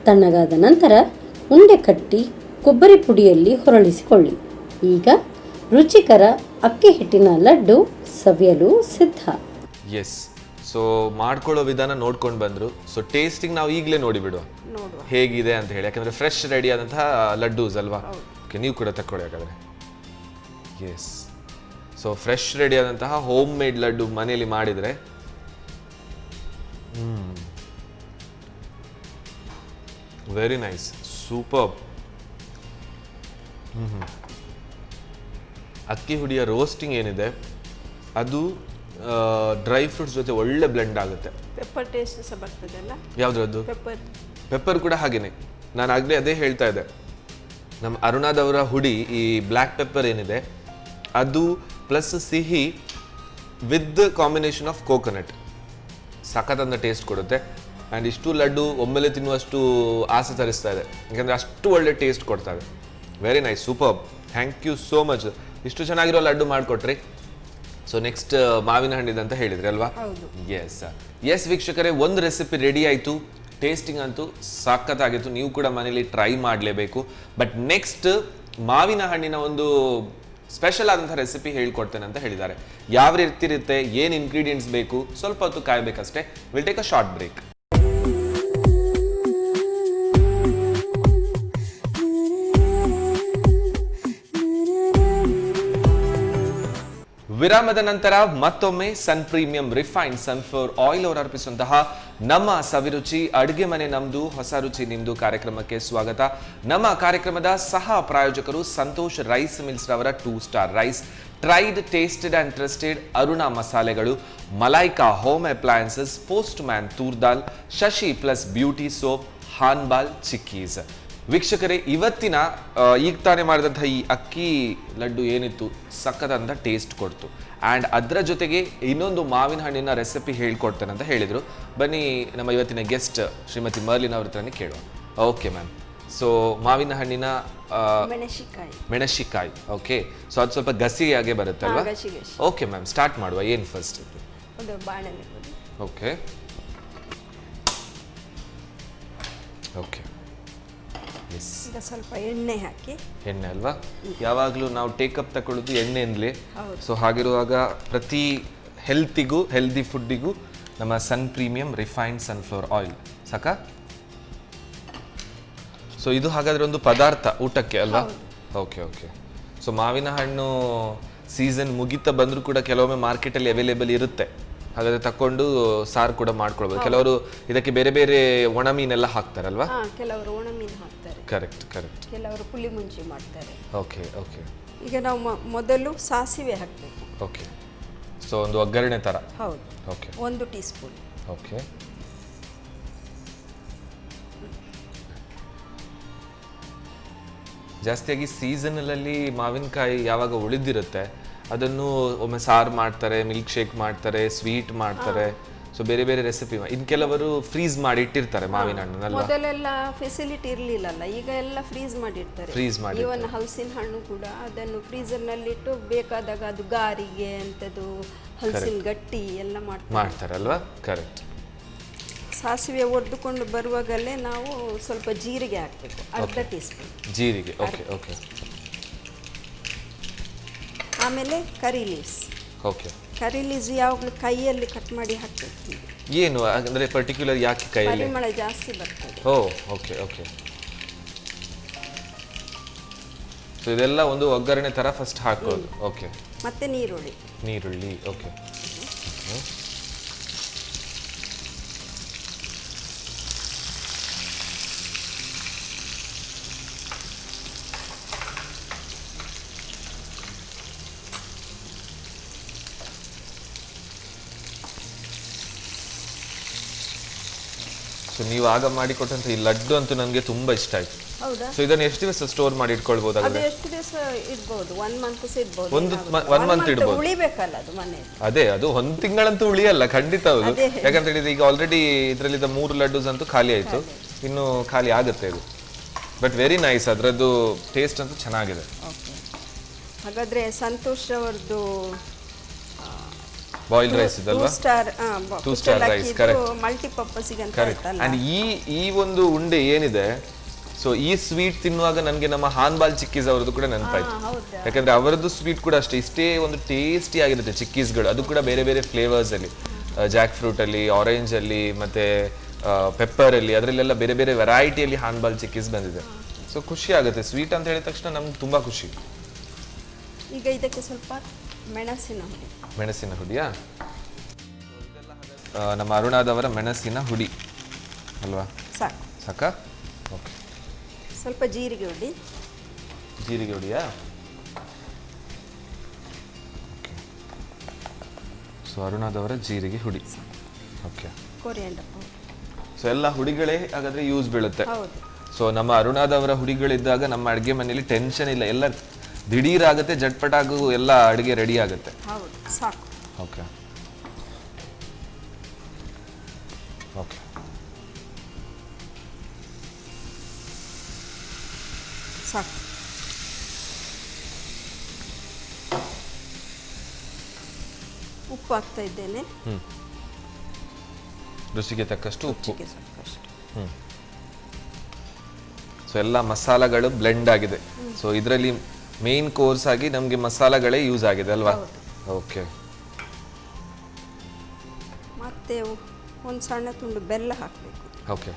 ತಣ್ಣಗಾದ ನಂತರ ಉಂಡೆ ಕಟ್ಟಿ ಕೊಬ್ಬರಿ ಪುಡಿಯಲ್ಲಿ ಹೊರಳಿಸಿಕೊಳ್ಳಿ. ಈಗ ರುಚಿಕರ ಅಕ್ಕಿ ಹಿಟ್ಟಿನ ಲಡ್ಡು ಸವಿಯಲು ಸಿದ್ಧ. ಎಸ್, ಸೊ ಮಾಡ್ಕೊಳ್ಳೋ ವಿಧಾನ ನೋಡ್ಕೊಂಡು ಬಂದರು. ಸೊ ಟೇಸ್ಟಿಂಗ್ ನಾವು ಈಗಲೇ ನೋಡಿಬಿಡುವ ಹೇಗಿದೆ ಅಂತ ಹೇಳಿ, ಯಾಕಂದರೆ ಫ್ರೆಶ್ ರೆಡಿ ಆದಂತಹ ಲಡ್ಡೂಸ್ ಅಲ್ವಾ? ಓಕೆ, ನೀವು ಕೂಡ ತಕ್ಕೊಳ್ಳಿ ಹಾಗಾದರೆ. ಎಸ್, ಸೊ ಫ್ರೆಶ್ ರೆಡಿ ಆದಂತಹ ಹೋಮ್ ಮೇಡ್ ಲಡ್ಡು ಮನೆಯಲ್ಲಿ ಮಾಡಿದರೆ ವೆರಿ ನೈಸ್, ಸೂಪರ್. ಅಕ್ಕಿ ಹುಡಿಯ ರೋಸ್ಟಿಂಗ್ ಏನಿದೆ ಅದು ಡ್ರೈ ಫ್ರೂಟ್ಸ್ ಜೊತೆ ಒಳ್ಳೆ ಬ್ಲೆಂಡ್ ಆಗುತ್ತೆ. ಪೆಪ್ಪರ್ ಟೇಸ್ಟ್ ಸಹ ಬರ್ತದಲ್ಲ? ಯಾವುದ್ರದ್ದು? ಪೆಪ್ಪರ್ ಕೂಡ ಹಾಗೇನೆ. ನಾನು ಆಗಲೇ ಅದೇ ಹೇಳ್ತಾ ಇದ್ದೆ, ನಮ್ಮ ಅರುಣಾದವರ ಹುಡಿ ಈ ಬ್ಲ್ಯಾಕ್ ಪೆಪ್ಪರ್ ಏನಿದೆ ಅದು ಪ್ಲಸ್ ಸಿಹಿ ವಿತ್ ಕಾಂಬಿನೇಷನ್ ಆಫ್ ಕೋಕೋನಟ್ ಸಖತ್ತಂದ ಟೇಸ್ಟ್ ಕೊಡುತ್ತೆ. ಆ್ಯಂಡ್ ಇಷ್ಟು ಲಡ್ಡು ಒಮ್ಮೆಲೆ ತಿನ್ನುವಷ್ಟು ಆಸೆ ತರಿಸ್ತಾ ಇದೆ, ಯಾಕಂದರೆ ಅಷ್ಟು ಒಳ್ಳೆ ಟೇಸ್ಟ್ ಕೊಡ್ತಾರೆ. Very nice, super, thank you so much. ಇಷ್ಟು ಚೆನ್ನಾಗಿರೋ ಲಡ್ಡು ಮಾಡಿಕೊಟ್ರಿ. ಸೊ ನೆಕ್ಸ್ಟ್ ಮಾವಿನ ಹಣ್ಣಿದೆ ಅಂತ ಹೇಳಿದ್ರಿ ಅಲ್ವಾ? ಎಸ್ ವೀಕ್ಷಕರೇ, ಒಂದು ರೆಸಿಪಿ ರೆಡಿ ಆಯಿತು. ಟೇಸ್ಟಿಂಗ್ ಅಂತೂ ಸಖತ್ತಾಗಿತ್ತು, ನೀವು ಕೂಡ ಮನೇಲಿ ಟ್ರೈ ಮಾಡಲೇಬೇಕು. ಬಟ್ ನೆಕ್ಸ್ಟ್ ಮಾವಿನ ಹಣ್ಣಿನ ಒಂದು ಸ್ಪೆಷಲ್ ಆದಂಥ ರೆಸಿಪಿ ಹೇಳ್ಕೊಡ್ತೇನೆ ಅಂತ ಹೇಳಿದ್ದಾರೆ. ಯಾವ ರೀತಿ ಇರುತ್ತೆ, ಏನು ಇಂಗ್ರೀಡಿಯೆಂಟ್ಸ್ ಬೇಕು, ಸ್ವಲ್ಪ ಹೊತ್ತು ಕಾಯಬೇಕಷ್ಟೇ. Will take a short break. ವಿರಾಮದ ನಂತರ ಮತ್ತೊಮ್ಮೆ Sun premium refined sunflower oil ಅವರು ಅರ್ಪಿಸುವಂತಹ ನಮ್ಮ ಸವಿರುಚಿ ಅಡುಗೆ ಮನೆ ನಮ್ದು ಹೊಸ ರುಚಿ ನಿಮ್ದು ಕಾರ್ಯಕ್ರಮಕ್ಕೆ ಸ್ವಾಗತ. ನಮ್ಮ ಕಾರ್ಯಕ್ರಮದ ಸಹ ಪ್ರಾಯೋಜಕರು ಸಂತೋಷ್ ರೈಸ್ ಮಿಲ್ಸ್ ರವರ 2 star rice, tried tasted and trusted Aruna ಮಸಾಲೆಗಳು, Malaika home appliances, postman toor dal, Shashi plus beauty soap, ಹಾನ್ಬಾಲ್ ಚಿಕ್ಕೀಸ್. ವೀಕ್ಷಕರೇ, ಇವತ್ತಿನ ಈಗ ತಾನೇ ಮಾಡಿದಂತಹ ಈ ಅಕ್ಕಿ ಲಡ್ಡು ಏನಿತ್ತು ಸಖತ್ತಾದಂಥ ಟೇಸ್ಟ್ ಕೊಡ್ತು. ಆ್ಯಂಡ್ ಅದರ ಜೊತೆಗೆ ಇನ್ನೊಂದು ಮಾವಿನ ಹಣ್ಣಿನ ರೆಸಿಪಿ ಹೇಳ್ಕೊಡ್ತೇನೆ ಅಂತ ಹೇಳಿದರು. ಬನ್ನಿ ನಮ್ಮ ಇವತ್ತಿನ ಗೆಸ್ಟ್ ಶ್ರೀಮತಿ ಮರ್ಲಿನ್ ಅವ್ರ ಹತ್ರನೇ ಕೇಳುವ. ಓಕೆ ಮ್ಯಾಮ್, ಸೊ ಮಾವಿನ ಹಣ್ಣಿನ ಮೆಣಸಿಕಾಯಿ, ಓಕೆ. ಸೊ ಅದು ಸ್ವಲ್ಪ ಗಸಿಯಾಗೆ ಬರುತ್ತೆ ಅಲ್ವಾ? ಓಕೆ ಮ್ಯಾಮ್, ಸ್ಟಾರ್ಟ್ ಮಾಡುವ. ಏನು ಫಸ್ಟ್? ಓಕೆ ಓಕೆ, ಈಗ ಸ್ವಲ್ಪ ಎಣ್ಣೆ ಹಾಕಿ. ಎಣ್ಣೆ ಅಲ್ವಾ? ಯಾವಾಗಲೂ ನಾವು ಟೇಕಪ್ ತಗೊಳ್ಳೋದು ಎಣ್ಣೆಯಿಂದಲೇ. ಸೊ ಹಾಗಿರುವಾಗ ಪ್ರತಿ ಹೆಲ್ತಿಗೂ ಹೆಲ್ದಿ ಫುಡ್ಡಿಗೂ ನಮ್ಮ Sun premium refined sunflower oil ಸಾಕಾ? ಸೊ ಇದು ಹಾಗಾದ್ರೆ ಒಂದು ಪದಾರ್ಥ ಊಟಕ್ಕೆ ಅಲ್ವಾ? Okay okay. ಸೊ ಮಾವಿನ ಹಣ್ಣು ಸೀಸನ್ ಮುಗಿತಾ ಬಂದರೂ ಕೂಡ ಕೆಲವೊಮ್ಮೆ ಮಾರ್ಕೆಟಲ್ಲಿ ಅವೈಲೇಬಲ್ ಇರುತ್ತೆ, ಹಾಗಾದ್ರೆ ತಕೊಂಡು ಸಾರು ಕೂಡ ಮಾಡ್ಕೊಳ್ಬೋದು. ಕೆಲವರು ಇದಕ್ಕೆ ಬೇರೆ ಬೇರೆ ಒಣ ಮೀನೆಲ್ಲ ಹಾಕ್ತಾರಲ್ವಾ? ಕೆಲವರು ಒಣ ಮೀನು ಹಾಕ್ತಾರೆ. Correct correct. ಕೆಲವರು ಪುಳಿ ಮುಂಚಿ ಮಾಡ್ತಾರೆ. Okay okay. ಈಗ ನಾವು ಮೊದಲು ಸಾಸಿವೆ ಹಾಕಬೇಕು. ಓಕೆ. ಸೊ ಒಂದು ಒಗ್ಗರಣೆ ತರ. ಹೌದು. ಓಕೆ. 1 tea spoon. ಓಕೆ. ಜಾಸ್ತಿಯಾಗಿ ಸೀಸನಲ್ಲಿ ಮಾವಿನಕಾಯಿ ಯಾವಾಗ ಉಳಿದಿರುತ್ತೆ ಅದನ್ನು ಒಮ್ಮೆ ಸಾರು ಮಾಡ್ತಾರೆ, ಮಿಲ್ಕ್ ಶೇಕ್ ಮಾಡ್ತಾರೆ, ಸ್ವೀಟ್ ಮಾಡ್ತಾರೆ. ಸೊ ಬೇರೆ ಬೇರೆ ರೆಸಿಪಿ. ಇನ್ನು ಕೆಲವರು ಫ್ರೀಸ್ ಮಾಡಿ ಇಟ್ಟಿರ್ತಾರೆ ಮಾವಿನ ಹಣ್ಣನ್ನೆಲ್ಲ. ಮೊದಲೆಲ್ಲ ಫೆಸಿಲಿಟಿ ಇರಲಿಲ್ಲಲ್ಲ, ಈಗ ಎಲ್ಲ ಫ್ರೀಸ್ ಮಾಡಿರ್ತಾರೆ. ಫ್ರೀಸ್ ಮಾಡಿ ಇವನ್ ಹಲಸಿನ ಹಣ್ಣು ಕೂಡ ಅದನ್ನು ಫ್ರೀಸರ್ನಲ್ಲಿಟ್ಟು ಬೇಕಾದಾಗ ಅದು ಗಾರಿಗೆ ಅಂತದ್ದು ಹಲಸಿನ ಗಟ್ಟಿ ಎಲ್ಲ ಮಾಡ್ತಾರೆ ಅಲ್ವಾ? ಕರೆಕ್ಟ್. ಸಾಸಿವೆ ಒಡೆದುಕೊಂಡು ಬರುವಾಗಲೇ ನಾವು ಸ್ವಲ್ಪ ಜೀರಿಗೆ ಹಾಕಬೇಕು, ಅರ್ಧ ಟೀ ಸ್ಪೂನ್ ಜೀರಿಗೆ. Okay okay. ಆಮೇಲೆ curry leaves. Okay. Curry leaves ಯಾವಾಗಲೂ ಕೈಯಲ್ಲಿ ಕಟ್ ಮಾಡಿ ಹಾಕಬೇಕು. ಏನು ಅಂದ್ರೆ ಪರ್ಟಿಕ್ಯುಲರ್ ಯಾಕೆ ಕೈಯಲ್ಲಿ? ಪರಿಮಳ ಜಾಸ್ತಿ ಬರ್ತದೆ. ಓ ಓಕೆ ಓಕೆ. ಸೊ ಇದೆಲ್ಲ ಒಂದು ಒಗ್ಗರಣೆ ತರ ಫಸ್ಟ್ ಹಾಕೋದು. ಓಕೆ. ಮತ್ತೆ ನೀರುಳ್ಳಿ. ನೀರುಳ್ಳಿ. ಓಕೆ. ಸೊ ನೀವು ಆಗ ಮಾಡಿಕೊಟ್ಟಂತ ಈ ಲಡ್ಡು ಅಂತೂ ನನಗೆ ತುಂಬಾ ಇಷ್ಟ ಆಯ್ತು. ಹೌದಾ? ಸೊ ಇದನ್ನ ಎಷ್ಟು ದಿವಸ ಸ್ಟೋರ್ ಮಾಡಿ ಇಟ್ಕೊಳ್ಬಹುದಾಗುತ್ತೆ? ಎಷ್ಟು ದಿವಸ ಇಡಬಹುದು? 1 ಮಂತ್ ಇಡಬಹುದು. ಒನ್ ಮಂತ್ ಇಡಬಹುದು. ಉಳಿಬೇಕಲ್ಲ ಅದು ಮನೆ. ಅದೇ, ಅದು 1 ತಿಂಗಳಂತೂ ಉಳಿಯಲ್ಲ ಖಂಡಿತ. ಹೌದು. ಯಾಕಂತ ಹೇಳಿದ್ರೆ ಈಗ ಆಲ್ರೆಡಿ ಇದರಲ್ಲಿದ್ದ 3 ಲಡ್ಡೂಸ್ ಅಂತೂ ಖಾಲಿ ಆಯ್ತು, ಇನ್ನು ಖಾಲಿ ಆಗುತ್ತೆ ಇದು. ಬಟ್ ವೆರಿ ನೈಸ್, ಅದರದ್ದು ಟೇಸ್ಟ್ ಅಂತೂ ಚೆನ್ನಾಗಿದೆ. ಹಾಗಾದ್ರೆ ಸಂತೋಷ್ ಅವರದ್ದು ಬಾಯ್ಲ್ಡ್ ರೈಸ್ ಇದಲ್ವಾ? 2 ಸ್ಟಾರ್ ರೈಸ್. ಕರೆಕ್ಟ್. ಮಲ್ಟಿಪರ್ಪಸ್ ಗೆ ಅಂತ ಆಯ್ತಲ್ಲ. ಅಂಡ್ ಈ ಒಂದು ಉಂಡೆ ಏನಿದೆ, ಸೊ ಈ ಸ್ವೀಟ್ ತಿನ್ನುವಾಗ ನನಗೆ ನಮ್ಮ ಹಾನ್ಬಾಲ್ ಚಿಕ್ಕೀಸ್ ಅವರದ್ದು ಕೂಡ ನೆನಪಾಯ್ತು. ಯಾಕಂದ್ರೆ ಅವರದ್ದು ಸ್ವೀಟ್ ಕೂಡ ಅಷ್ಟೇ ಇಷ್ಟೇ ಒಂದು ಟೇಸ್ಟಿ ಆಗಿರುತ್ತೆ ಚಿಕ್ಕೀಸ್ಗಳು. ಅದು ಕೂಡ ಬೇರೆ ಬೇರೆ ಫ್ಲೇವರ್ಸ್ ಅಲ್ಲಿ, ಜಾಕ್ ಫ್ರೂಟ್ ಅಲ್ಲಿ, ಆರೆಂಜ್ ಅಲ್ಲಿ, ಮತ್ತೆ ಪೆಪ್ಪರ್ ಅಲ್ಲಿ, ಅದರಲ್ಲೆಲ್ಲ ಬೇರೆ ಬೇರೆ ವೆರೈಟಿಯಲ್ಲಿ ಹಾನ್ಬಾಲ್ ಚಿಕ್ಕೀಸ್ ಬಂದಿದೆ. ಸೊ ಖುಷಿ ಆಗುತ್ತೆ. ಸ್ವೀಟ್ ಅಂತ ಹೇಳಿದ ತಕ್ಷಣ ನಮ್ಗೆ ತುಂಬಾ ಖುಷಿ. ಈಗ ಇದಕ್ಕೆ ಸ್ವಲ್ಪ ಮೆಣಸಿನ ಹುಡಿಯಾ? ನಮ್ಮ ಅರುಣಾದವರ ಮೆಣಸಿನ ಹುಡಿ ಅಲ್ವಾ? ಸಾಕಾ? ಓಕೆ. ಸ್ವಲ್ಪ ಜೀರಿಗೆ ಹುಡಿಯಾ? ಸೊ ಅರುಣಾದವರ ಜೀರಿಗೆ ಹುಡಿ. ಓಕೆ. Coriander powder. ಸೊ ಎಲ್ಲ ಹುಡಿಗಳೇ ಹಾಗಾದ್ರೆ ಯೂಸ್ ಬೀಳುತ್ತೆ. ಹೌದು. ಸೊ ನಮ್ಮ ಅರುಣಾದವರ ಹುಡಿಗಳಿದ್ದಾಗ ನಮ್ಮ ಅಡುಗೆ ಮನೆಯಲ್ಲಿ ಟೆನ್ಷನ್ ಇಲ್ಲ, ಎಲ್ಲ ದಿಢೀರಾಗುತ್ತೆ, ಜಟ್ಪಟಾಗು ಎಲ್ಲ ಅಡುಗೆ ರೆಡಿ ಆಗುತ್ತೆ. ಹೌದು, ಸಾಕು. Okay okay. ಸಾಕು. ಉಪ್ಪು ಹಾಕ್ತಾ ಇದ್ದೇನೆ. ರುಚಿಗೆ ತಕ್ಕಷ್ಟು ಉಪ್ಪು. ಸೊ ಎಲ್ಲ ಮಸಾಲಗಳು ಬ್ಲೆಂಡ್ ಆಗಿದೆ. ಸೊ ಇದರಲ್ಲಿ ಮೇನ್ ಕೋರ್ಸ್ ಆಗಿ ನಮಗೆ ಮಸಾಲಗಳೇ ಯೂಸ್ ಆಗಿದೆ ಅಲ್ವಾ? ಓಕೆ. ಮತ್ತೆ ಒಂದು ಸಣ್ಣ ತುಂಡು ಬೆಲ್ಲ ಹಾಕಬೇಕು. ಓಕೆ.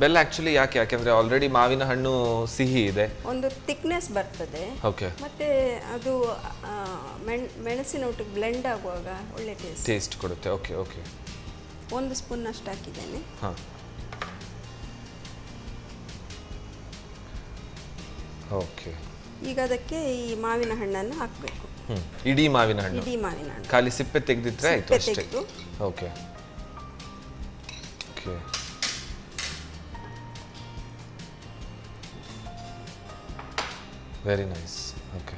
ಬೆಲ್ಲ ಆಕ್ಚುಲಿ ಯಾಕೆಂದ್ರೆ ಆಲ್ರೆಡಿ ಮಾವಿನ ಹಣ್ಣು ಸಿಹಿ ಇದೆ. ಒಂದು ಥಿಕ್ನೆಸ್ ಬರ್ತದೆ. ಓಕೆ. ಮತ್ತೆ ಅದು ಮೆಣಸಿನ ಒಟ್ಟಿಗೆ ಬ್ಲೆಂಡ್ ಆಗುವಾಗ ಒಳ್ಳೆ ಟೇಸ್ಟ್ ಕೊಡುತ್ತೆ. Okay okay. 1 ಸ್ಪೂನ್ ಅಷ್ಟು ಹಾಕಿದ್ದೇನೆ. ಹಾಂ, ಓಕೆ. ಈಗ ಅದಕ್ಕೆ ಈ ಮಾವಿನ ಹಣ್ಣನ್ನು ಹಾಕಬೇಕು. ಇಡೀ ಮಾವಿನ ಹಣ್ಣು? ಇಡೀ ಮಾವಿನ ಹಣ್ಣು. ಖಾಲಿ ಸಿಪ್ಪೆ ತೆಗೆದಿಟ್ರೆ ಆಯ್ತು ಅಷ್ಟೇ? ತೆಗೆದು. Okay okay. Very nice. Okay.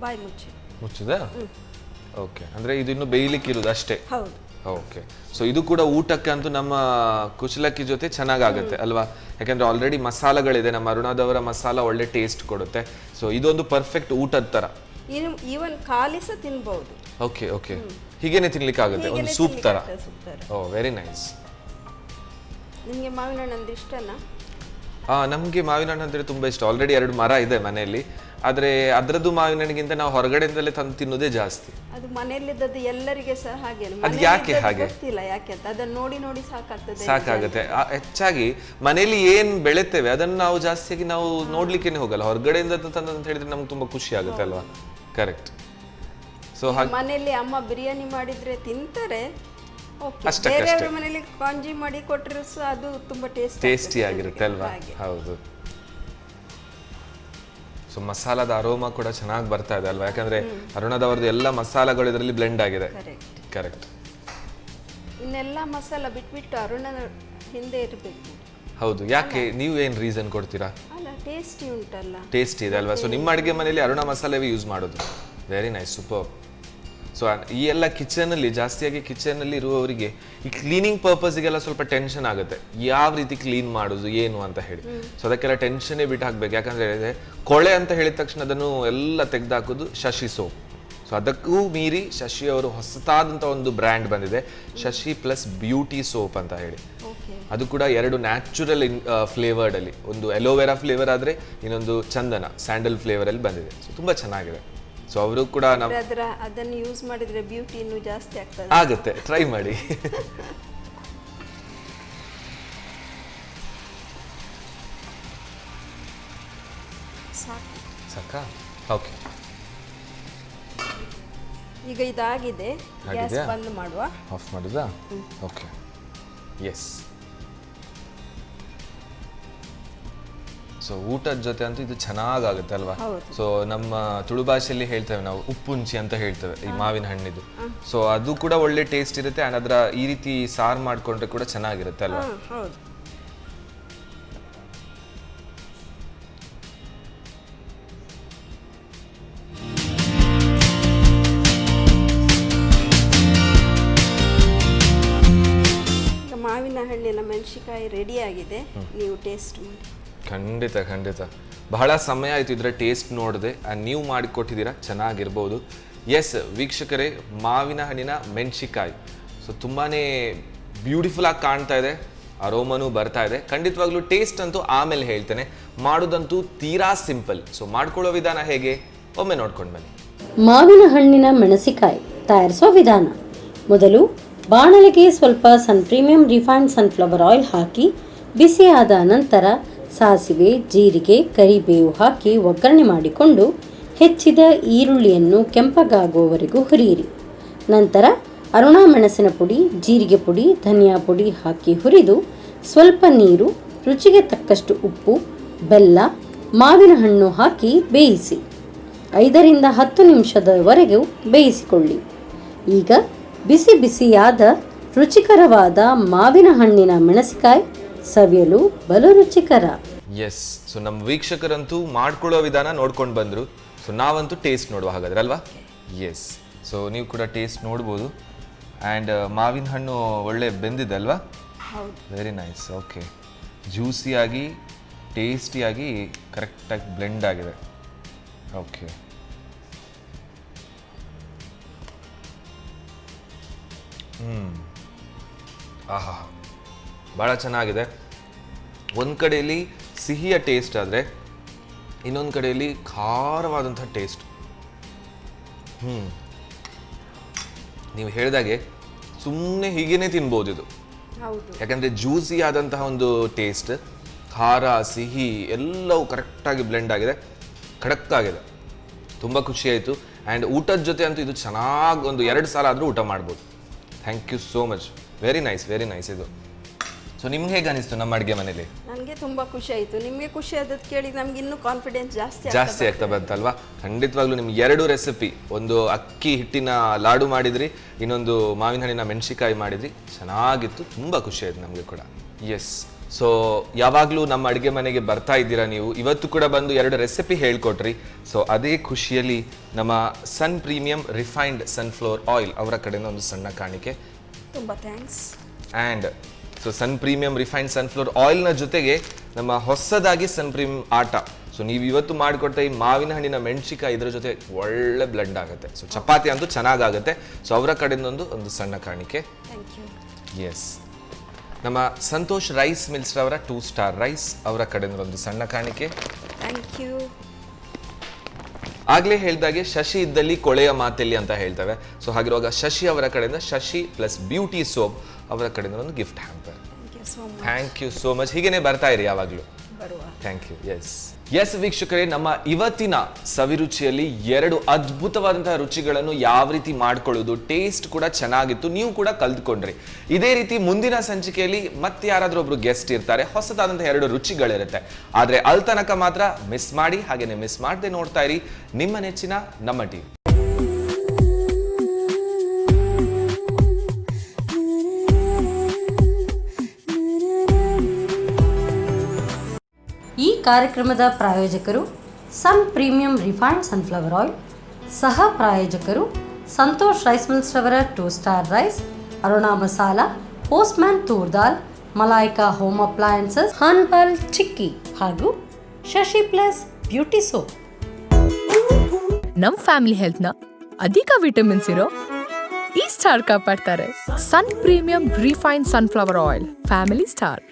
ಬಾಯಿ ಮುಚ್ಚಿ ಮುಚ್ಚುದಾ? ಓಕೆ. ಅಂದರೆ ಇದು ಇನ್ನು ಬೇಯಲಿಕ್ಕೆ ಇರೋದು ಅಷ್ಟೇ? ಹೌದು. ಓಕೆ. ಸೊ ಇದು ಕೂಡ ಊಟಕ್ಕೆ ಅಂತೂ ನಮ್ಮ ಕುಚಲಕ್ಕಿ ಜೊತೆ ಚೆನ್ನಾಗಾಗುತ್ತೆ ಅಲ್ವಾ? ಯಾಕಂದ್ರೆ ಆಲ್ರೆಡಿ ಮಸಾಲೆಗಳಿದೆ, ನಮ್ಮ ಅರುಣಾದವರ ಮಸಾಲ ಒಳ್ಳೆ ಟೇಸ್ಟ್ ಕೊಡುತ್ತೆ. ಸೊ ಇದೊಂದು ಪರ್ಫೆಕ್ಟ್ ಊಟದ ಥರ. ಈವನ್ ಖಾಲಿ ಸಹ ತಿನ್ಬಹುದು. Okay okay. ಹೀಗೇನೆ ತಿನ್ಲಿಕ್ಕೆ ಆಗುತ್ತೆ, ಒಂದು ಸೂಪ್ ಥರ. ಓ ವೆರಿ ನೈಸ್. ನಿಮಗೆ ಮಾವಿನ ಹಣ್ಣು ಅಂದ್ರೆ ಇಷ್ಟನಾ? ನಮಗೆ ಮಾವಿನ ಹಣ್ಣು ಅಂದರೆ ತುಂಬ ಇಷ್ಟ. ಆಲ್ರೆಡಿ 2 ಮರ ಇದೆ ಮನೆಯಲ್ಲಿ. ಆದರೆ ಅದರದ್ದು ಮಾವಿನ ಹಣ್ಣಿಗಿಂತ ನಾವು ಹೊರಗಡೆಯಿಂದಲೇ ತಂದು ತಿನ್ನೋದೇ ಜಾಸ್ತಿ. ಅದು ಮನೆಯಲ್ಲಿದ್ದದ್ದು ಎಲ್ಲರಿಗೆ ಸಹ ಹಾಗೆ. ಅದು ಯಾಕೆ ಹಾಗೆ ಗೊತ್ತಿಲ್ಲ ಯಾಕೆ ಅಂತ. ಅದನ್ನ ನೋಡಿ ನೋಡಿ ಸಾಕಾಗುತ್ತೆ. ಹೆಚ್ಚಾಗಿ ಮನೆಯಲ್ಲಿ ಏನ್ ಬೆಳೆತೇವೆ ಅದನ್ನು ನಾವು ಜಾಸ್ತಿಯಾಗಿ ನಾವು ನೋಡ್ಲಿಕ್ಕೆ ಹೋಗಲ್ಲ. ಹೊರಗಡೆಯಿಂದ ತಂದ ಅಂತ ಹೇಳಿದ್ರೆ ನಮ್ಗೆ ತುಂಬಾ ಖುಷಿ ಆಗುತ್ತೆ ಅಲ್ವಾ? ಕರೆಕ್ಟ್. ಸೊ ಮನೆಯಲ್ಲಿ ಅಮ್ಮ ಬಿರಿಯಾನಿ ಮಾಡಿದ್ರೆ ತಿಂತಾರೆ, ಅಷ್ಟೇ. ಬೇರೆಯವರ ಮನೆಯಲ್ಲಿ ಕಾಂಜಿ ಮಾಡಿ ಕೊಟ್ಟರು ಸಹ ಅದು ತುಂಬಾ ಟೇಸ್ಟಿ ಆಗಿರುತ್ತೆ ಅಲ್ವಾ? ಹೌದು. ಸೊ ಮಸಾಲದ ಅರೋಮಾ ಕೂಡ ಚೆನ್ನಾಗಿ ಬರ್ತಾ ಇದೆ ಅಲ್ವಾ? ಯಾಕಂದ್ರೆ ಅರುಣದವರದ್ದು ಎಲ್ಲ ಮಸಾಲೆಗಳು ಇದರಲ್ಲಿ ಬ್ಲೆಂಡ್ ಆಗಿದೆ. ಕರೆಕ್ಟ್. ಇನ್ನೆಲ್ಲ ಮಸಾಲ ಬಿಟ್ಬಿಟ್ಟು ಅರುಣನ ಹಿಂದೆ ಇರಬೇಕು. ಹೌದು. ಯಾಕೆ? ನೀವು ಏನ್ ರೀಸನ್ ಕೊಡ್ತೀರಾ? ಅಲ್ಲ, ಟೇಸ್ಟಿ ಉಂಟಲ್ಲ. ಟೇಸ್ಟಿ ಇದೆ ಅಲ್ವಾ? ಸೊ ನಿಮ್ಮ ಅಡುಗೆ ಮನೆಯಲ್ಲಿ ಅರುಣ ಮಸಾಲೆವೇ ಯೂಸ್ ಮಾಡೋದು. Very nice, super. ಸೊ ಈ ಎಲ್ಲ ಕಿಚನಲ್ಲಿ ಜಾಸ್ತಿಯಾಗಿ ಕಿಚನಲ್ಲಿ ಇರುವವರಿಗೆ ಈ ಕ್ಲೀನಿಂಗ್ ಪರ್ಪಸ್ಗೆಲ್ಲ ಸ್ವಲ್ಪ ಟೆನ್ಷನ್ ಆಗುತ್ತೆ, ಯಾವ ರೀತಿ ಕ್ಲೀನ್ ಮಾಡೋದು ಏನು ಅಂತ ಹೇಳಿ. ಸೊ ಅದಕ್ಕೆಲ್ಲ ಟೆನ್ಷನ್ನೇ ಬಿಟ್ಟು ಹಾಕ್ಬೇಕು. ಯಾಕಂದ್ರೆ ಕೊಳೆ ಅಂತ ಹೇಳಿದ ತಕ್ಷಣ ಅದನ್ನು ಎಲ್ಲ ತೆಗೆದಾಕೋದು ಶಶಿ ಸೋಪ್. ಸೊ ಅದಕ್ಕೂ ಮೀರಿ ಶಶಿ ಅವರು ಹೊಸತಾದಂಥ ಒಂದು ಬ್ರ್ಯಾಂಡ್ ಬಂದಿದೆ, ಶಶಿ ಪ್ಲಸ್ ಬ್ಯೂಟಿ ಸೋಪ್ ಅಂತ ಹೇಳಿ. ಅದು ಕೂಡ 2 ನ್ಯಾಚುರಲ್ ಫ್ಲೇವರ್ಡ್ ಅಲ್ಲಿ, ಒಂದು ಎಲೋವೆರಾ ಫ್ಲೇವರ್ ಆದರೆ ಇನ್ನೊಂದು ಚಂದನ ಸ್ಯಾಂಡಲ್ ಫ್ಲೇವರ್ ಅಲ್ಲಿ ಬಂದಿದೆ. ಸೊ ತುಂಬಾ ಚೆನ್ನಾಗಿದೆ. ಸೊ ಅವರು ಕೂಡ ಅದನ್ನು ಯೂಸ್ ಮಾಡಿದ್ರೆ ಬ್ಯೂಟಿ ಇನ್ನೂ ಜಾಸ್ತಿ ಆಗುತ್ತೆ. ಟ್ರೈ ಮಾಡಿ. ಸಾಕಾ? ಓಕೆ. ಈಗ ಇದಾಗಿದೆ, ಗ್ಯಾಸ್ ಬಂದ್ ಮಾಡುವ. ಆಫ್ ಮಾಡುದಾ? ಓಕೆ. ಎಸ್. ಸೊ ಊಟದ ಜೊತೆ ಅಂತೂ ಇದು ಚೆನ್ನಾಗಾಗುತ್ತೆ ಅಲ್ವಾ? ಸೊ ನಮ್ಮ ತುಳು ಭಾಷೆಯಲ್ಲಿ ಹೇಳ್ತೇವೆ ನಾವು ಉಪ್ಪುಂಚಿ ಅಂತ ಹೇಳ್ತೇವೆ ಈ ಮಾವಿನ ಹಣ್ಣಿದು. ಸೊ ಅದು ಕೂಡ ಒಳ್ಳೆ ಟೇಸ್ಟ್ ಇರುತ್ತೆ. ಅಂಡ್ ಅದರ ಈ ರೀತಿ ಸಾರು ಮಾಡ್ಕೊಂಡ್ರೆ ಕೂಡ ಚೆನ್ನಾಗಿರುತ್ತೆ ಅಲ್ವಾ? ಹೌದು. ಮಾವಿನ ಹಣ್ಣಿನ ಮೆಣಸಿನಕಾಯಿ ರೆಡಿ ಆಗಿದೆ, ನೀವು ಟೇಸ್ಟ್ ಮಾಡಿ. ಖಂಡಿತ ಖಂಡಿತ. ಬಹಳ ಸಮಯ ಆಯಿತು ಇದರ ಟೇಸ್ಟ್ ನೋಡಿದೆ, ನೀವು ಮಾಡಿಕೊಟ್ಟಿದ್ದೀರಾ, ಚೆನ್ನಾಗಿರ್ಬೋದು. ಎಸ್ ವೀಕ್ಷಕರೇ, ಮಾವಿನ ಹಣ್ಣಿನ ಮೆಣಸಿನಕಾಯಿ ಸೊ ತುಂಬಾ ಬ್ಯೂಟಿಫುಲ್ ಆಗಿ ಕಾಣ್ತಾ ಇದೆ, ಅರೋಮನೂ ಬರ್ತಾ ಇದೆ. ಖಂಡಿತವಾಗ್ಲೂ ಟೇಸ್ಟ್ ಅಂತೂ ಆಮೇಲೆ ಹೇಳ್ತೇನೆ, ಮಾಡೋದಂತೂ ತೀರಾ ಸಿಂಪಲ್. ಸೊ ಮಾಡ್ಕೊಳ್ಳೋ ವಿಧಾನ ಹೇಗೆ ಒಮ್ಮೆ ನೋಡ್ಕೊಂಡು ಬನ್ನಿ. ಮಾವಿನ ಹಣ್ಣಿನ ಮೆಣಸಿನಕಾಯಿ ತಯಾರಿಸುವ ವಿಧಾನ. ಮೊದಲು ಬಾಣಲೆಗೆ ಸ್ವಲ್ಪ ಪ್ರೀಮಿಯಂ ರಿಫೈನ್ಡ್ ಸನ್ಫ್ಲವರ್ ಆಯಿಲ್ ಹಾಕಿ ಬಿಸಿಯಾದ ನಂತರ ಸಾಸಿವೆ, ಜೀರಿಗೆ, ಕರಿಬೇವು ಹಾಕಿ ಒಗ್ಗರಣೆ ಮಾಡಿಕೊಂಡು ಹೆಚ್ಚಿದ ಈರುಳ್ಳಿಯನ್ನು ಕೆಂಪಗಾಗುವವರೆಗೂ ಹುರಿಯಿರಿ. ನಂತರ ಅರುಣ ಮೆಣಸಿನ ಪುಡಿ, ಜೀರಿಗೆ ಪುಡಿ, ಧನಿಯಾ ಪುಡಿ ಹಾಕಿ ಹುರಿದು ಸ್ವಲ್ಪ ನೀರು, ರುಚಿಗೆ ತಕ್ಕಷ್ಟು ಉಪ್ಪು, ಬೆಲ್ಲ, ಮಾವಿನ ಹಣ್ಣು ಹಾಕಿ ಬೇಯಿಸಿ 5 ರಿಂದ 10 ನಿಮಿಷದವರೆಗೂ ಬೇಯಿಸಿಕೊಳ್ಳಿ. ಈಗ ಬಿಸಿ ಬಿಸಿಯಾದ ರುಚಿಕರವಾದ ಮಾವಿನ ಹಣ್ಣಿನ ಮೆಣಸಿನಕಾಯಿ ಸವಿಯಲು ಬಲು ರುಚಿಕರ. ಎಸ್. ಸೊ ನಮ್ಮ ವೀಕ್ಷಕರಂತೂ ಮಾಡ್ಕೊಳ್ಳೋ ವಿಧಾನ ನೋಡ್ಕೊಂಡು ಬಂದರು. ಸೊ ನಾವಂತೂ ಟೇಸ್ಟ್ ನೋಡುವ ಹಾಗಾದ್ರೆ ಅಲ್ವಾ? ಎಸ್. ಸೊ ನೀವು ಕೂಡ ಟೇಸ್ಟ್ ನೋಡ್ಬೋದು. ಆ್ಯಂಡ್ ಮಾವಿನ ಹಣ್ಣು ಒಳ್ಳೆ ಬೆಂದಿದೆ ಅಲ್ವಾ? Very nice. ಓಕೆ. ಜ್ಯೂಸಿಯಾಗಿ ಟೇಸ್ಟಿಯಾಗಿ ಕರೆಕ್ಟಾಗಿ ಬ್ಲೆಂಡ್ ಆಗಿದೆ. ಓಕೆ. ಆಹಾ, ಭಾಳ ಚೆನ್ನಾಗಿದೆ. ಒಂದು ಕಡೆಯಲ್ಲಿ ಸಿಹಿಯ ಟೇಸ್ಟ್ ಆದರೆ ಇನ್ನೊಂದು ಕಡೆಯಲ್ಲಿ ಖಾರವಾದಂಥ ಟೇಸ್ಟ್. ನೀವು ಹೇಳಿದಾಗೆ ಸುಮ್ಮನೆ ಹೀಗೇನೆ ತಿನ್ಬೋದು ಇದು, ಹೌದು. ಯಾಕಂದರೆ ಜ್ಯೂಸಿ ಆದಂತಹ ಒಂದು ಟೇಸ್ಟ್, ಖಾರ ಸಿಹಿ ಎಲ್ಲವೂ ಕರೆಕ್ಟಾಗಿ ಬ್ಲೆಂಡ್ ಆಗಿದೆ, ಖಡಕ್ ಆಗಿದೆ. ತುಂಬ ಖುಷಿ ಆಯಿತು. ಆ್ಯಂಡ್ ಊಟದ ಜೊತೆ ಅಂತೂ ಇದು ಚೆನ್ನಾಗಿ ಒಂದು 2 ಸಾಲ ಆದರೂ ಊಟ ಮಾಡ್ಬೋದು. Thank you so much. Very nice ಇದು. ಸೊ ನಿಮ್ಗೆ ಹೇಗೆ ಅನಿಸ್ತು ನಮ್ಮ ಅಡುಗೆ ಮನೇಲಿ? ನನಗೆ ತುಂಬ ಖುಷಿ ಆಯಿತು. ನಿಮಗೆ ಖುಷಿ ಆದದ್ದು ಕೇಳಿ ನಮ್ಗೆ ಇನ್ನೂ ಕಾನ್ಫಿಡೆನ್ಸ್ ಜಾಸ್ತಿ ಆಗ್ತಾ ಬಂತಲ್ವಾ? ಖಂಡಿತವಾಗ್ಲೂ ನಿಮ್ಗೆ 2 ರೆಸಿಪಿ, ಒಂದು ಅಕ್ಕಿ ಹಿಟ್ಟಿನ ಲಾಡು ಮಾಡಿದ್ರಿ, ಇನ್ನೊಂದು ಮಾವಿನ ಹಣ್ಣಿನ ಮೆಣಸಿಕಾಯಿ ಮಾಡಿದ್ರಿ, ಚೆನ್ನಾಗಿತ್ತು. ತುಂಬ ಖುಷಿ ಆಯ್ತು ನಮಗೆ ಕೂಡ. ಎಸ್, ಸೊ ಯಾವಾಗಲೂ ನಮ್ಮ ಅಡುಗೆ ಮನೆಗೆ ಬರ್ತಾ ಇದ್ದೀರಾ ನೀವು. ಇವತ್ತು ಕೂಡ ಬಂದು 2 ರೆಸಿಪಿ ಹೇಳ್ಕೊಟ್ರಿ. ಸೊ ಅದೇ ಖುಷಿಯಲ್ಲಿ ನಮ್ಮ Sun premium refined sunflower oil ಅವರ ಕಡೆಯಿಂದ ಒಂದು ಸಣ್ಣ ಕಾಣಿಕೆ. ತುಂಬ thanks. And so Sun premium refined sunflower ಆಯಿಲ್ನ ಜೊತೆಗೆ ನಮ್ಮ ಹೊಸದಾಗಿ ಸನ್ ಪ್ರೀಮಿಯಂ ಆಟ. ಸೊ ನೀವು ಇವತ್ತು ಮಾಡಿಕೊಟ್ಟ ಈ ಮಾವಿನ ಹಣ್ಣಿನ ಮೆಣಸಿಕಾಯಿ ಇದರ ಜೊತೆ ಒಳ್ಳೆ ಬ್ಲೆಂಡ್ ಆಗುತ್ತೆ. ಸೊ ಚಪಾತಿ ಅಂತೂ ಚೆನ್ನಾಗಾಗುತ್ತೆ. ಸೊ ಅವರ ಕಡೆಯಿಂದ ಒಂದು ಸಣ್ಣ ಕಾಣಿಕೆ. Thank you. ಎಸ್, ನಮ್ಮ ಸಂತೋಷ್ ರೈಸ್ ಮಿಲ್ಸ್ ರವರ 2 ಸ್ಟಾರ್ ರೈಸ್ ಅವರ ಕಡೆಯಿಂದ ಒಂದು ಸಣ್ಣ ಕಾಣಿಕೆ. Thank you. ಆಗ್ಲೇ ಹೇಳ್ದಾಗೆ ಶಶಿ ಇದ್ದಲ್ಲಿ ಕೊಳೆಯ ಮಾತೆಲ್ಲಿ ಅಂತ ಹೇಳ್ತೇವೆ. ಸೊ ಹಾಗಿರುವಾಗ ಶಶಿ ಅವರ ಕಡೆಯಿಂದ ಶಶಿ ಪ್ಲಸ್ ಬ್ಯೂಟಿ ಸೋಪ್ ಅವರ ಕಡೆಯಿಂದ ಒಂದು gift hamper. Thank you so much. ಹೀಗೇನೆ ಬರ್ತಾ ಇರಿ ಯಾವಾಗಲೂ. Thank you. ಎಸ್ ವೀಕ್ಷಕರೇ, ನಮ್ಮ ಇವತ್ತಿನ ಸವಿರುಚಿಯಲ್ಲಿ 2 ಅದ್ಭುತವಾದಂತಹ ರುಚಿಗಳನ್ನು ಯಾವ ರೀತಿ ಮಾಡ್ಕೊಳ್ಳೋದು, ಟೇಸ್ಟ್ ಕೂಡ ಚೆನ್ನಾಗಿತ್ತು, ನೀವು ಕೂಡ ಕಲ್ತ್ಕೊಂಡ್ರಿ. ಇದೇ ರೀತಿ ಮುಂದಿನ ಸಂಚಿಕೆಯಲ್ಲಿ ಮತ್ತೆ ಯಾರಾದ್ರೂ ಒಬ್ರು ಗೆಸ್ಟ್ ಇರ್ತಾರೆ, ಹೊಸದಾದಂತಹ 2 ರುಚಿಗಳಿರುತ್ತೆ. ಆದ್ರೆ ಅಲ್ಲಿ ತನಕ ಮಾತ್ರ ಮಿಸ್ ಮಾಡಿ, ಹಾಗೇನೆ ಮಿಸ್ ಮಾಡದೆ ನೋಡ್ತಾ ಇರಿ ನಿಮ್ಮ ನೆಚ್ಚಿನ ನಮ್ಮ ಟಿವಿ. ಈ ಕಾರ್ಯಕ್ರಮದ ಪ್ರಾಯೋಜಕರು Sun premium refined sunflower oil, ಸಹ ಪ್ರಾಯೋಜಕರು ಸಂತೋಷ್ ರೈಸ್ ಮಿಲ್ಸ್ ರವರ 2 star rice, Aruna masala, Postman toor dal, Malaika home appliances, ಹಾನ್ಬಾಲ್ ಚಿಕ್ಕಿ ಹಾಗೂ ಶಶಿ ಪ್ಲಸ್ ಬ್ಯೂಟಿ ಸೋಪ್. ನಮ್ ಫ್ಯಾಮಿಲಿ ಹೆಲ್ತ್ ನ ಅಧಿಕ ವಿಟಮಿನ್ಸ್ ಇರೋ ಈ ಸ್ಟಾರ್ ಕಾಪಾಡ್ತಾರೆ. Sun Premium refine sunflower oil, family star.